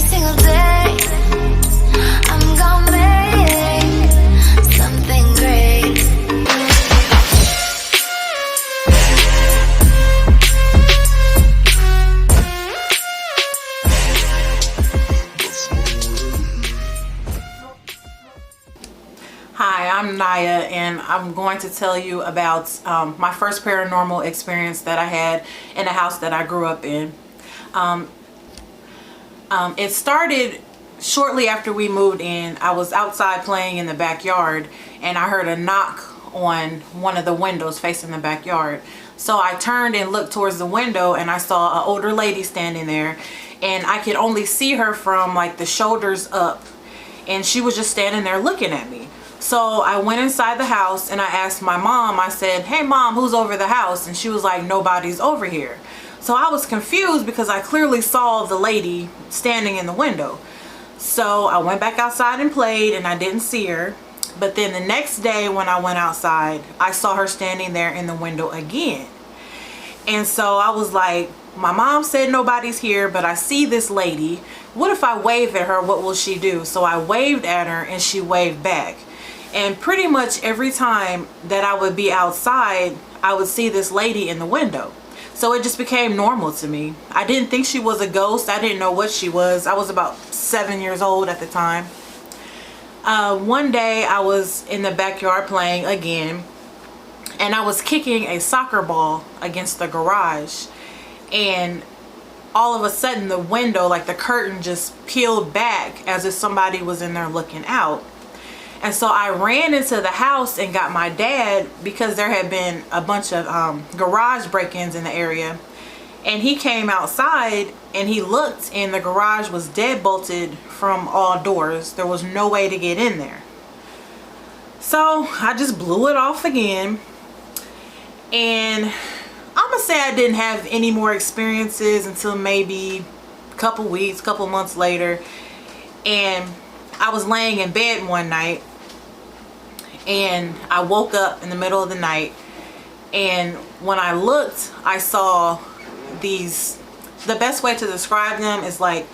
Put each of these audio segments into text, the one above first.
single day. I'm gonna make something great. Hi, I'm Naya, and I'm going to tell you about my first paranormal experience that I had in a house that I grew up in. It started shortly after we moved in. I was outside playing in the backyard, and I heard a knock on one of the windows facing the backyard. So I turned and looked towards the window, and I saw an older lady standing there, and I could only see her from like the shoulders up, and she was just standing there looking at me. So I went inside the house and I asked my mom, I said, "Hey mom, who's over the house?" And she was like, "Nobody's over here." So I was confused because I clearly saw the lady standing in the window. So I went back outside and played, and I didn't see her. But then the next day when I went outside, I saw her standing there in the window again. And so I was like, my mom said nobody's here, but I see this lady. What if I wave at her? What will she do? So I waved at her and she waved back. And pretty much every time that I would be outside, I would see this lady in the window. So it just became normal to me. I didn't think she was a ghost. I didn't know what she was. I was about 7 years old at the time. One day I was in the backyard playing again, and I was kicking a soccer ball against the garage, and all of a sudden the window, like the curtain, just peeled back as if somebody was in there looking out. And so I ran into the house and got my dad, because there had been a bunch of garage break-ins in the area. And he came outside and he looked, and the garage was dead bolted from all doors. There was no way to get in there. So I just blew it off again. And I'm gonna say I didn't have any more experiences until maybe a couple weeks, couple months later. And I was laying in bed one night, and I woke up in the middle of the night, and when I looked, I saw these, the best way to describe them is like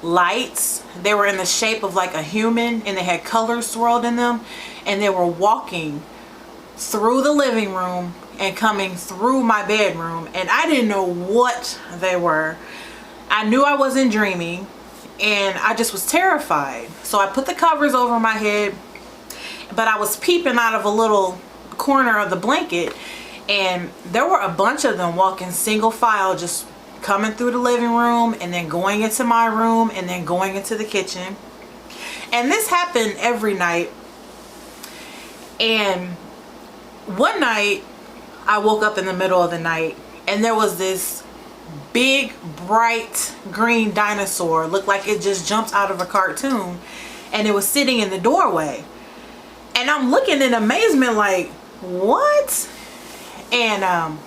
lights. They were in the shape of like a human, and they had colors swirled in them, and they were walking through the living room and coming through my bedroom, and I didn't know what they were. I knew I wasn't dreaming, and I just was terrified. So I put the covers over my head, but I was peeping out of a little corner of the blanket, and there were a bunch of them walking single file, just coming through the living room and then going into my room and then going into the kitchen. And this happened every night. And one night I woke up in the middle of the night, and there was this big bright green dinosaur, looked like it just jumped out of a cartoon, and it was sitting in the doorway. And I'm looking in amazement like, what? And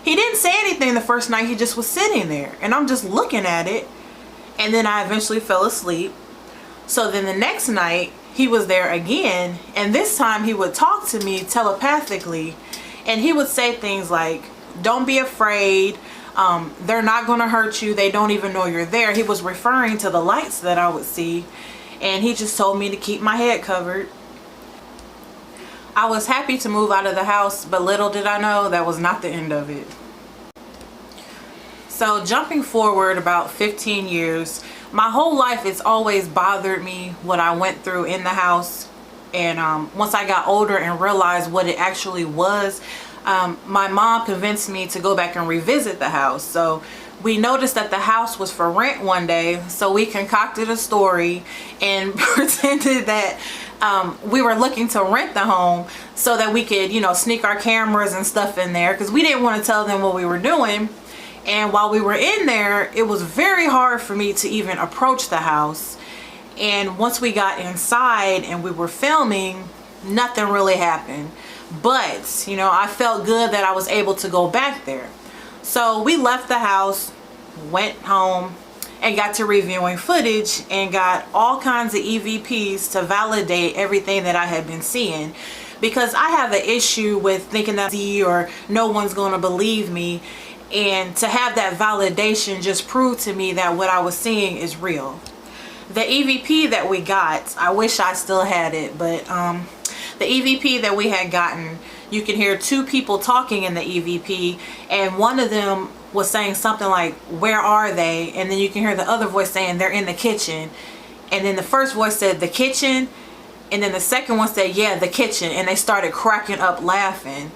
he didn't say anything the first night. He just was sitting there, and I'm just looking at it. And then I eventually fell asleep. So then the next night he was there again, and this time he would talk to me telepathically, and he would say things like, "Don't be afraid. They're not going to hurt you. They don't even know you're there." He was referring to the lights that I would see, and he just told me to keep my head covered. I was happy to move out of the house, but little did I know that was not the end of it. So jumping forward about 15 years, my whole life it's always bothered me what I went through in the house. And once I got older and realized what it actually was, my mom convinced me to go back and revisit the house. So we noticed that the house was for rent one day, so we concocted a story and pretended that we were looking to rent the home so that we could, you know, sneak our cameras and stuff in there, because we didn't want to tell them what we were doing. And while we were in there, it was very hard for me to even approach the house. And once we got inside and we were filming, nothing really happened. But, you know, I felt good that I was able to go back there. So we left the house, went home, and got to reviewing footage and got all kinds of EVPs to validate everything that I had been seeing, because I have an issue with thinking that or no one's going to believe me. And to have that validation just proved to me that what I was seeing is real. The EVP that we got, I wish I still had it, but the EVP that we had gotten, you can hear two people talking in the EVP, and one of them was saying something like, "Where are they?" And then you can hear the other voice saying, "They're in the kitchen." And then the first voice said, "The kitchen?" And then the second one said, "Yeah, the kitchen." And they started cracking up laughing.